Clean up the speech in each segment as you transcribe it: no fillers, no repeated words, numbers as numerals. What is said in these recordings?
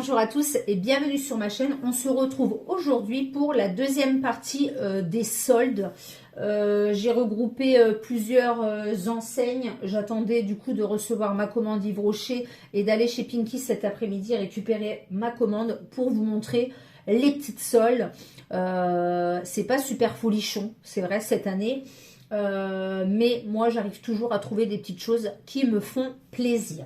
bonjour à tous et bienvenue sur ma chaîne. On se retrouve aujourd'hui pour la deuxième partie des soldes. J'ai regroupé plusieurs enseignes. J'attendais du coup de recevoir ma commande Yves Rocher et d'aller chez Pinky cet après-midi récupérer ma commande pour vous montrer les petites soldes. C'est pas super folichon, c'est vrai cette année. Mais moi j'arrive toujours à trouver des petites choses qui me font plaisir.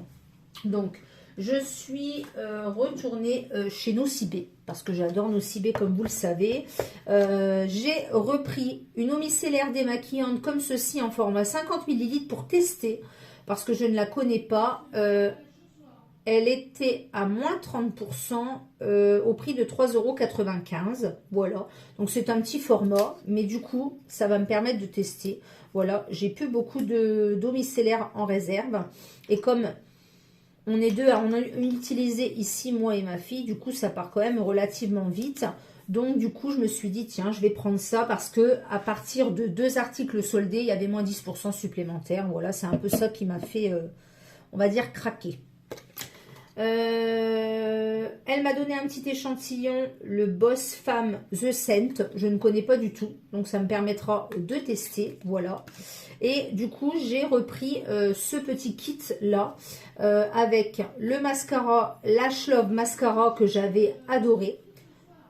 Donc je suis retournée chez Nocibé parce que j'adore Nocibé comme vous le savez. J'ai repris une eau micellaire démaquillante comme ceci en format 50 ml pour tester parce que je ne la connais pas. Elle était à moins 30% au prix de 3,95 €. Voilà, donc c'est un petit format, mais du coup, ça va me permettre de tester. Voilà, j'ai plus beaucoup d'eau micellaire en réserve. Et comme on est deux à en utiliser ici, moi et ma fille, du coup, ça part quand même relativement vite. Donc, du coup, je me suis dit, tiens, je vais prendre ça parce que à partir de 2 articles soldés, il y avait moins 10% supplémentaires. Voilà, c'est un peu ça qui m'a fait, on va dire, craquer. Elle m'a donné un petit échantillon, le Boss Femme The Scent. Je ne connais pas du tout, donc ça me permettra de tester. Voilà. Et du coup, j'ai repris ce petit kit là avec le mascara Lash Love Mascara que j'avais adoré.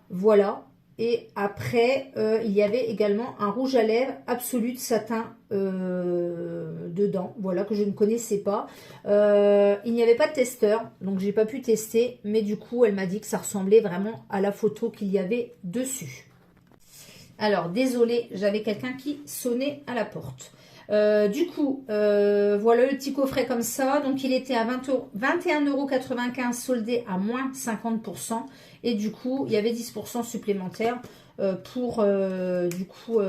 Voilà. Et après, il y avait également un rouge à lèvres Absolute Satin dedans, voilà, que je ne connaissais pas. Il n'y avait pas de testeur, donc j'ai pas pu tester, mais du coup, elle m'a dit que ça ressemblait vraiment à la photo qu'il y avait dessus. Alors, désolée, j'avais quelqu'un qui sonnait à la porte. Du coup, voilà le petit coffret comme ça. Donc, il était à 21,95 € soldé à moins 50%. Et du coup, il y avait 10% supplémentaires pour du coup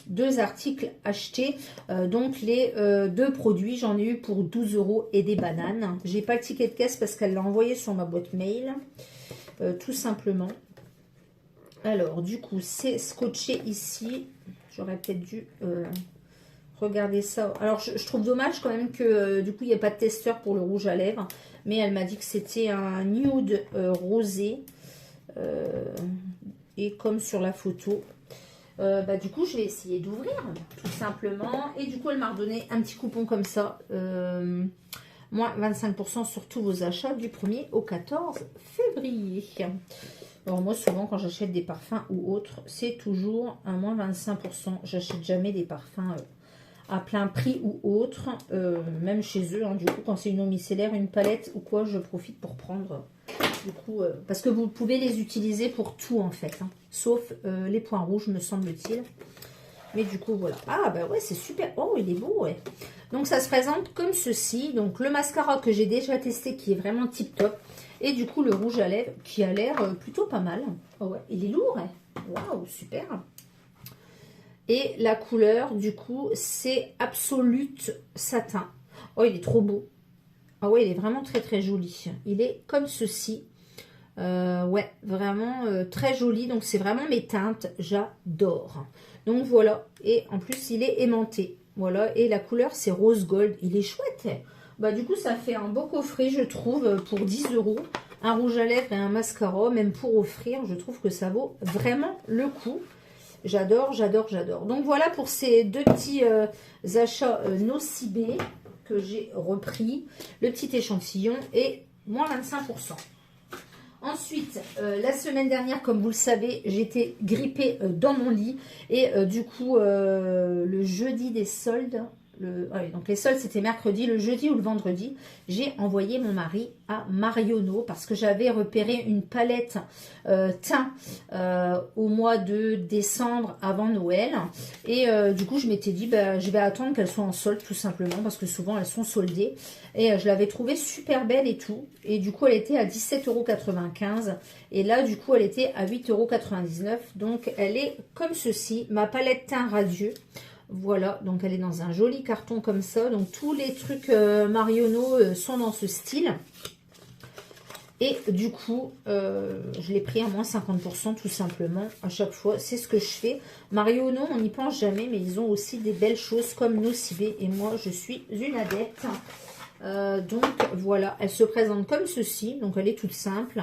2 articles achetés. Donc, les 2 produits, j'en ai eu pour 12 € et des bananes. J'ai pas le ticket de caisse parce qu'elle l'a envoyé sur ma boîte mail. Tout simplement. Alors, du coup, c'est scotché ici. J'aurais peut-être dû... regardez ça. Alors, je trouve dommage quand même que du coup, il n'y a pas de testeur pour le rouge à lèvres. Mais elle m'a dit que c'était un nude rosé. Et comme sur la photo. Du coup, je vais essayer d'ouvrir, tout simplement. Et du coup, elle m'a redonné un petit coupon comme ça. Moins 25% sur tous vos achats du 1er au 14 février. Alors moi, souvent, quand j'achète des parfums ou autres, c'est toujours un moins 25%. J'achète jamais des parfums... à plein prix ou autre, même chez eux, hein, du coup, quand c'est une eau micellaire, une palette ou quoi, je profite pour prendre, du coup, parce que vous pouvez les utiliser pour tout, en fait, hein, sauf les points rouges, me semble-t-il. Mais du coup, voilà. Ah, bah ouais, c'est super. Oh, il est beau, ouais. Donc, ça se présente comme ceci. Donc, le mascara que j'ai déjà testé, qui est vraiment tip-top. Et du coup, le rouge à lèvres, qui a l'air plutôt pas mal. Oh, ouais, il est lourd, ouais. Waouh, super. Et la couleur, du coup, c'est Absolute Satin. Oh, il est trop beau. Ah ouais, il est vraiment très, très joli. Il est comme ceci. Ouais, vraiment très joli. Donc, c'est vraiment mes teintes. J'adore. Donc, voilà. Et en plus, il est aimanté. Voilà. Et la couleur, c'est rose gold. Il est chouette. Bah, du coup, ça fait un beau coffret, je trouve, pour 10 €. Un rouge à lèvres et un mascara. Même pour offrir, je trouve que ça vaut vraiment le coup. J'adore, j'adore, j'adore. Donc voilà pour ces 2 petits achats Nocibé que j'ai repris. Le petit échantillon et moins 25%. Ensuite, la semaine dernière, comme vous le savez, j'étais grippée dans mon lit. Et du coup, le jeudi des soldes... donc les soldes c'était mercredi, le jeudi ou le vendredi, j'ai envoyé mon mari à Marionneau parce que j'avais repéré une palette teint au mois de décembre avant Noël et du coup je m'étais dit je vais attendre qu'elle soit en solde tout simplement parce que souvent elles sont soldées et je l'avais trouvée super belle et tout et du coup elle était à 17,95 € et là du coup elle était à 8,99 €. Donc elle est comme ceci, ma palette teint radieux. Voilà, donc elle est dans un joli carton comme ça. Donc tous les trucs Marionneau sont dans ce style. Et du coup, je l'ai pris à moins 50% tout simplement. À chaque fois, c'est ce que je fais. Marionneau, on n'y pense jamais, mais ils ont aussi des belles choses comme Nocibé. Et moi, je suis une adepte. Donc voilà, elle se présente comme ceci. Donc elle est toute simple.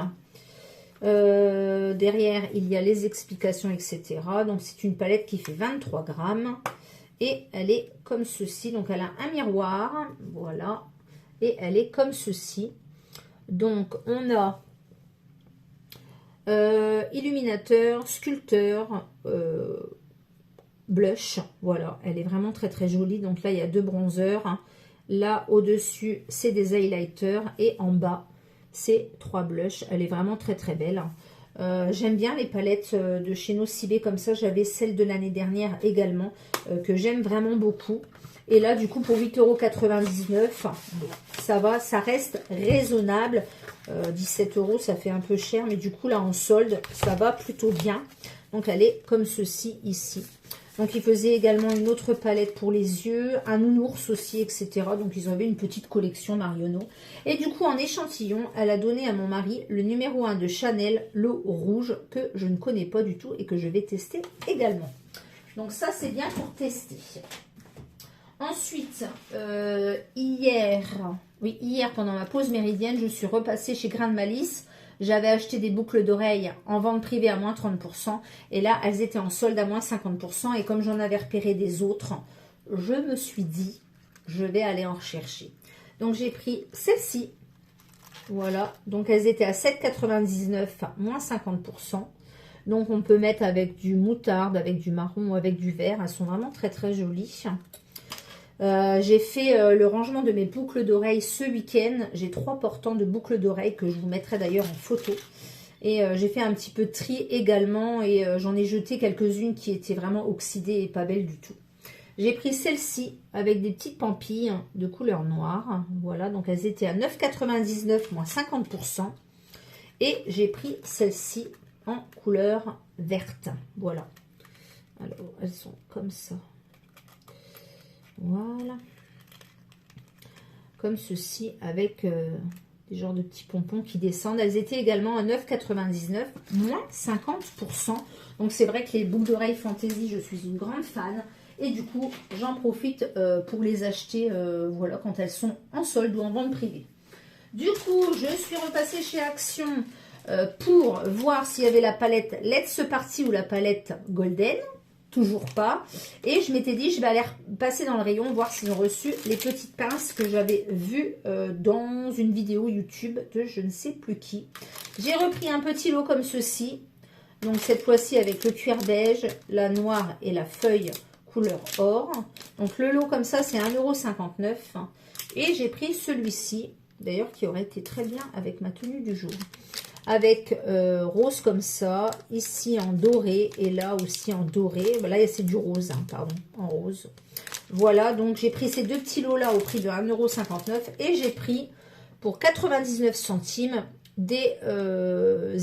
Derrière, il y a les explications, etc. Donc c'est une palette qui fait 23 grammes. Et elle est comme ceci. Donc elle a un miroir. Voilà. Et elle est comme ceci. Donc on a illuminateur, sculpteur, blush. Voilà, elle est vraiment très très jolie. Donc là, il y a 2 bronzers. Hein. Là, au-dessus, c'est des highlighters. Et en bas, c'est 3 blushs. Elle est vraiment très très belle. J'aime bien les palettes de chez Nocibé comme ça. J'avais celle de l'année dernière également, que j'aime vraiment beaucoup. Et là, du coup, pour 8,99 €, ça va, ça reste raisonnable. 17 €, ça fait un peu cher. Mais du coup, là, en solde, ça va plutôt bien. Donc, elle est comme ceci, ici. Donc, ils faisaient également une autre palette pour les yeux, un nounours aussi, etc. Donc, ils avaient une petite collection Marionneau. Et du coup, en échantillon, elle a donné à mon mari le numéro 1 de Chanel, l'eau rouge, que je ne connais pas du tout et que je vais tester également. Donc, ça, c'est bien pour tester. Ensuite, hier, pendant ma pause méridienne, je suis repassée chez Grain de Malice. J'avais acheté des boucles d'oreilles en vente privée à moins 30%. Et là, elles étaient en solde à moins 50%. Et comme j'en avais repéré des autres, je me suis dit, je vais aller en rechercher. Donc, j'ai pris celle-ci. Voilà. Donc, elles étaient à 7,99, moins 50%. Donc, on peut mettre avec du moutarde, avec du marron ou avec du vert. Elles sont vraiment très, très jolies. J'ai fait le rangement de mes boucles d'oreilles ce week-end. J'ai 3 portants de boucles d'oreilles que je vous mettrai d'ailleurs en photo. Et j'ai fait un petit peu de tri également. Et j'en ai jeté quelques-unes qui étaient vraiment oxydées et pas belles du tout. J'ai pris celle-ci avec des petites pampilles de couleur noire. Voilà, donc elles étaient à 9,99 moins 50%. Et j'ai pris celle-ci en couleur verte. Voilà. Alors, elles sont comme ça. Voilà. Comme ceci, avec des genres de petits pompons qui descendent. Elles étaient également à 9,99, moins 50%. Donc c'est vrai que les boucles d'oreilles Fantasy, je suis une grande fan. Et du coup, j'en profite pour les acheter voilà, quand elles sont en solde ou en vente privée. Du coup, je suis repassée chez Action pour voir s'il y avait la palette Let's Party ou la palette Golden. Toujours pas. Et je m'étais dit, je vais aller passer dans le rayon, voir s'ils ont reçu les petites pinces que j'avais vues dans une vidéo YouTube de je ne sais plus qui. J'ai repris un petit lot comme ceci. Donc cette fois-ci avec le cuir beige, la noire et la feuille couleur or. Donc le lot comme ça, c'est 1,59 €. Et j'ai pris celui-ci, d'ailleurs qui aurait été très bien avec ma tenue du jour. Avec rose comme ça, ici en doré et là aussi en doré. Là, c'est du rose, hein, pardon, en rose. Voilà, donc j'ai pris ces 2 petits lots-là au prix de 1,59 € et j'ai pris pour 99 centimes des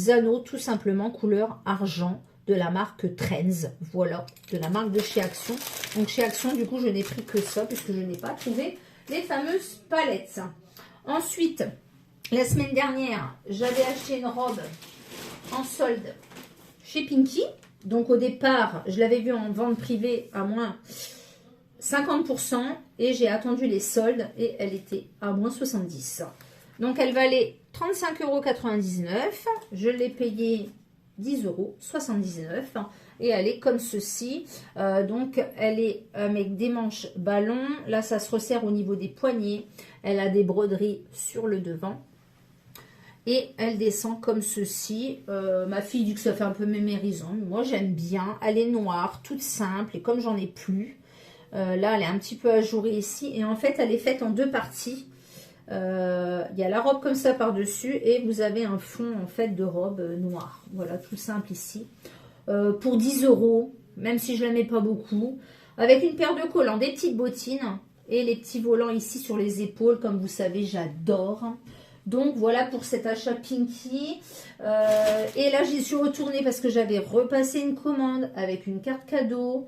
anneaux tout simplement couleur argent de la marque Trends. Voilà, de la marque de chez Action. Donc chez Action, du coup, je n'ai pris que ça puisque je n'ai pas trouvé les fameuses palettes. Ensuite, la semaine dernière, j'avais acheté une robe en solde chez Pinky. Donc au départ, je l'avais vue en vente privée à moins 50%. Et j'ai attendu les soldes et elle était à moins 70. Donc elle valait 35,99 €. Je l'ai payée 10,79 €. Et elle est comme ceci. Donc elle est avec des manches ballon. Là, ça se resserre au niveau des poignets. Elle a des broderies sur le devant. Et elle descend comme ceci. Ma fille dit que ça fait un peu mémérisant. Moi, j'aime bien. Elle est noire, toute simple. Et comme j'en ai plus, là, elle est un petit peu ajourée ici. Et en fait, elle est faite en 2 parties. Il y a la robe comme ça par-dessus. Et vous avez un fond, en fait, de robe noire. Voilà, tout simple ici. Pour 10 €, même si je ne la mets pas beaucoup. Avec une paire de collants, des petites bottines. Et les petits volants ici sur les épaules. Comme vous savez, j'adore. Donc voilà pour cet achat Pinky. Et là, j'y suis retournée parce que j'avais repassé une commande avec une carte cadeau.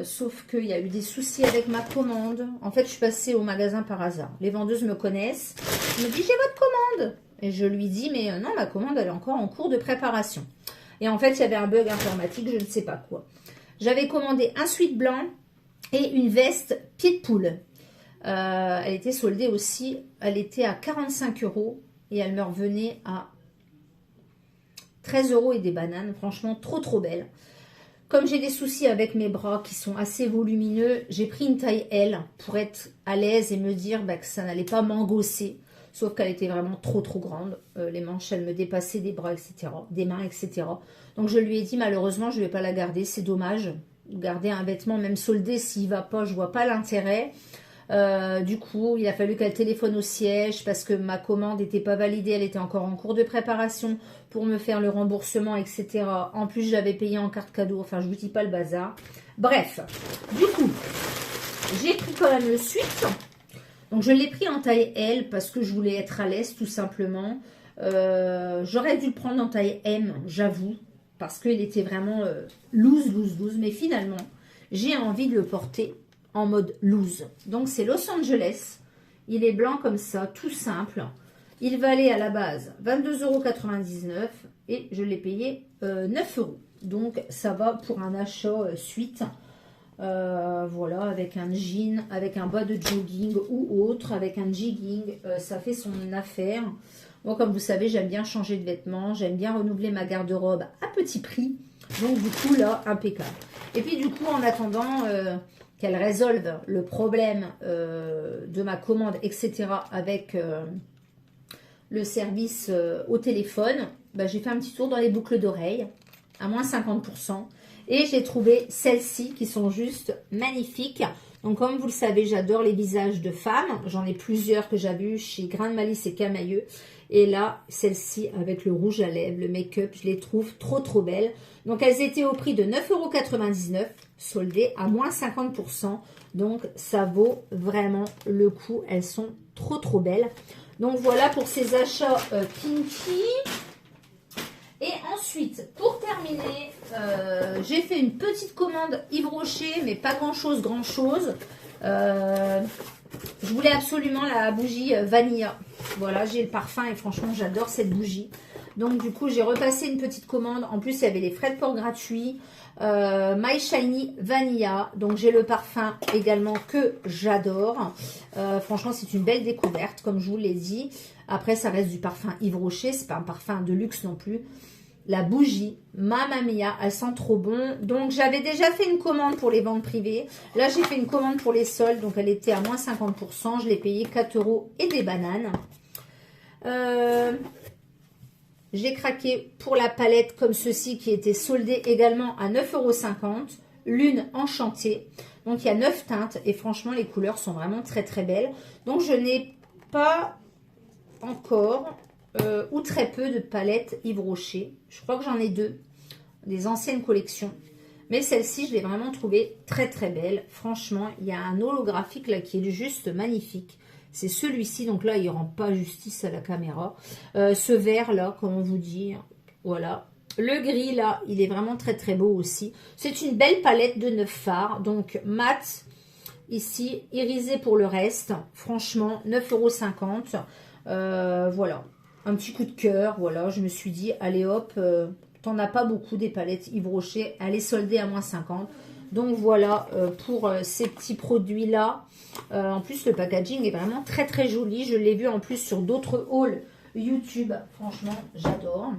Sauf qu'il y a eu des soucis avec ma commande. En fait, je suis passée au magasin par hasard. Les vendeuses me connaissent. Je me dis, j'ai votre commande. Et je lui dis, mais non, ma commande, elle est encore en cours de préparation. Et en fait, il y avait un bug informatique, je ne sais pas quoi. J'avais commandé un sweat blanc et une veste pied de poule. Elle était soldée aussi. Elle était à 45 € et elle me revenait à 13 € et des bananes. Franchement, trop belle. Comme j'ai des soucis avec mes bras qui sont assez volumineux, j'ai pris une taille L pour être à l'aise et me dire que ça n'allait pas m'engosser. Sauf qu'elle était vraiment trop grande. Les manches, elles me dépassaient des bras, etc. Des mains, etc. Donc je lui ai dit, malheureusement, je ne vais pas la garder. C'est dommage. Garder un vêtement, même soldé, s'il ne va pas, je ne vois pas l'intérêt. Du coup, il a fallu qu'elle téléphone au siège parce que ma commande n'était pas validée. Elle était encore en cours de préparation pour me faire le remboursement, etc. En plus, j'avais payé en carte cadeau. Enfin, je vous dis pas le bazar. Bref, du coup, j'ai pris quand même le suite. Donc, je l'ai pris en taille L parce que je voulais être à l'aise, tout simplement. J'aurais dû le prendre en taille M, j'avoue, parce qu'il était vraiment loose. Mais finalement, j'ai envie de le porter en mode loose. Donc, c'est Los Angeles. Il est blanc comme ça, tout simple. Il valait à la base 22,99 € et je l'ai payé 9 €. Donc, ça va pour un achat suite. Voilà, avec un jean, avec un bas de jogging ou autre, avec un jegging, ça fait son affaire. Moi, comme vous savez, j'aime bien changer de vêtements, j'aime bien renouveler ma garde-robe à petit prix. Donc, du coup, là, impeccable. Et puis, du coup, en attendant qu'elle résolve le problème de ma commande, etc., avec le service au téléphone, j'ai fait un petit tour dans les boucles d'oreilles, à moins 50%. Et j'ai trouvé celles-ci qui sont juste magnifiques. Donc, comme vous le savez, j'adore les visages de femmes. J'en ai plusieurs que j'avais eu chez Grain de Malice et Camailleux. Et là, celle-ci avec le rouge à lèvres, le make-up, je les trouve trop belles. Donc, elles étaient au prix de 9,99 €, soldées à moins 50%. Donc, ça vaut vraiment le coup. Elles sont trop belles. Donc, voilà pour ces achats Kinky. Et ensuite, pour terminer, j'ai fait une petite commande Yves Rocher, mais pas grand-chose. Je voulais absolument la bougie Vanilla. Voilà, j'ai le parfum et franchement, j'adore cette bougie. Donc, du coup, j'ai repassé une petite commande. En plus, il y avait les frais de port gratuits. My Shiny Vanilla. Donc, j'ai le parfum également que j'adore. Franchement, c'est une belle découverte, comme je vous l'ai dit. Après, ça reste du parfum Yves Rocher. C'est pas un parfum de luxe non plus. La bougie, Mamma Mia, elle sent trop bon. Donc, j'avais déjà fait une commande pour les ventes privées. Là, j'ai fait une commande pour les soldes. Donc, elle était à moins 50%. Je l'ai payé 4 € et des bananes. J'ai craqué pour la palette comme ceci qui était soldée également à 9,50 €. Lune enchantée. Donc, il y a 9 teintes. Et franchement, les couleurs sont vraiment très belles. Donc, je n'ai pas encore ou très peu de palettes Yves Rocher. Je crois que j'en ai 2, des anciennes collections. Mais celle-ci, je l'ai vraiment trouvée très belle. Franchement, il y a un holographique là qui est juste magnifique. C'est celui-ci, donc là, il ne rend pas justice à la caméra. Ce vert là, comme on vous dit, voilà. Le gris là, il est vraiment très beau aussi. C'est une belle palette de 9 fards, donc mat. Ici, irisé pour le reste. Franchement, 9,50 €. Voilà. Un petit coup de cœur, voilà, je me suis dit, allez hop, t'en as pas beaucoup des palettes Yves Rocher, elle est soldée à moins 50. Donc voilà pour ces petits produits-là. En plus, le packaging est vraiment très joli. Je l'ai vu en plus sur d'autres hauls YouTube. Franchement, j'adore.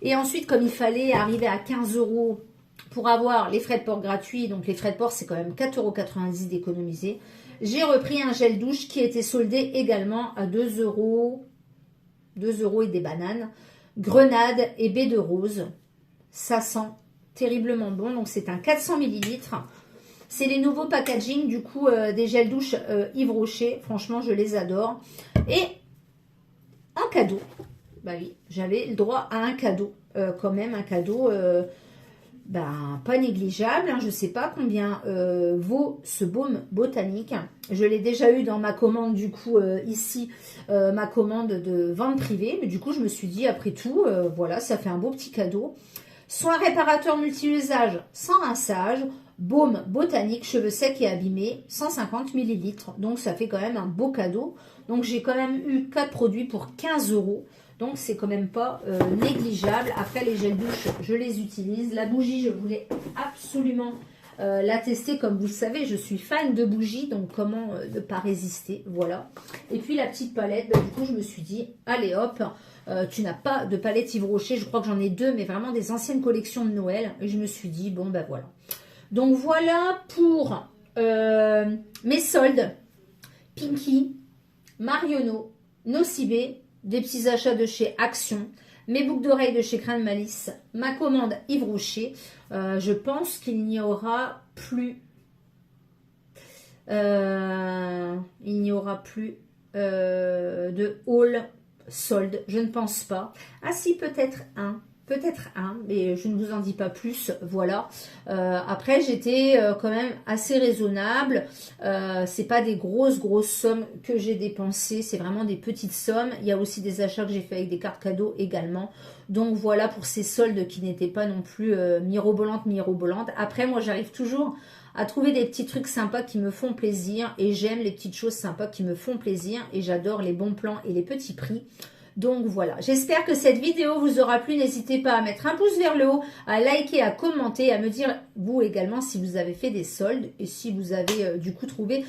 Et ensuite, comme il fallait arriver à 15 € pour avoir les frais de port gratuits, donc les frais de port, c'est quand même 4,90 € d'économiser. J'ai repris un gel douche qui était soldé également à 2 €. 2 € et des bananes, grenade et baie de rose. Ça sent terriblement bon. Donc, c'est un 400 ml. C'est les nouveaux packaging, du coup, des gels douche Yves Rocher. Franchement, je les adore. Et un cadeau. Bah oui, j'avais le droit à un cadeau. Quand même, un cadeau pas négligeable. Hein. Je ne sais pas combien vaut ce baume botanique. Je l'ai déjà eu dans ma commande, du coup, ici, ma commande de vente privée. Mais du coup, je me suis dit, après tout, voilà, ça fait un beau petit cadeau. Soin réparateur multi-usage sans rinçage. Baume botanique, cheveux secs et abîmés, 150 ml. Donc, ça fait quand même un beau cadeau. Donc, j'ai quand même eu 4 produits pour 15 €. Donc, c'est quand même pas négligeable. Après, les gels douche, je les utilise. La bougie, je voulais absolument la tester. Comme vous le savez, je suis fan de bougies, donc comment ne pas résister, voilà. Et puis la petite palette, bah, du coup je me suis dit, allez hop, tu n'as pas de palette Yves Rocher, je crois que j'en ai deux, mais vraiment des anciennes collections de Noël. Et je me suis dit, bon ben voilà. Donc voilà pour mes soldes, Pinky, Marionneau, Nocibé, des petits achats de chez Action, mes boucles d'oreilles de chez Crin de Malice, ma commande Yves Rocher. Je pense qu'il n'y aura plus... de haul solde. Je ne pense pas. Ah si, peut-être un. Peut-être un, mais je ne vous en dis pas plus, voilà. Après, j'étais quand même assez raisonnable. C'est pas des grosses sommes que j'ai dépensées, c'est vraiment des petites sommes. Il y a aussi des achats que j'ai fait avec des cartes cadeaux également. Donc voilà pour ces soldes qui n'étaient pas non plus mirobolantes. Après, moi, j'arrive toujours à trouver des petits trucs sympas qui me font plaisir. Et j'aime les petites choses sympas qui me font plaisir. Et j'adore les bons plans et les petits prix. Donc voilà, j'espère que cette vidéo vous aura plu. N'hésitez pas à mettre un pouce vers le haut, à liker, à commenter, à me dire vous également si vous avez fait des soldes et si vous avez du coup trouvé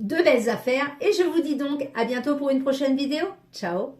de belles affaires. Et je vous dis donc à bientôt pour une prochaine vidéo. Ciao!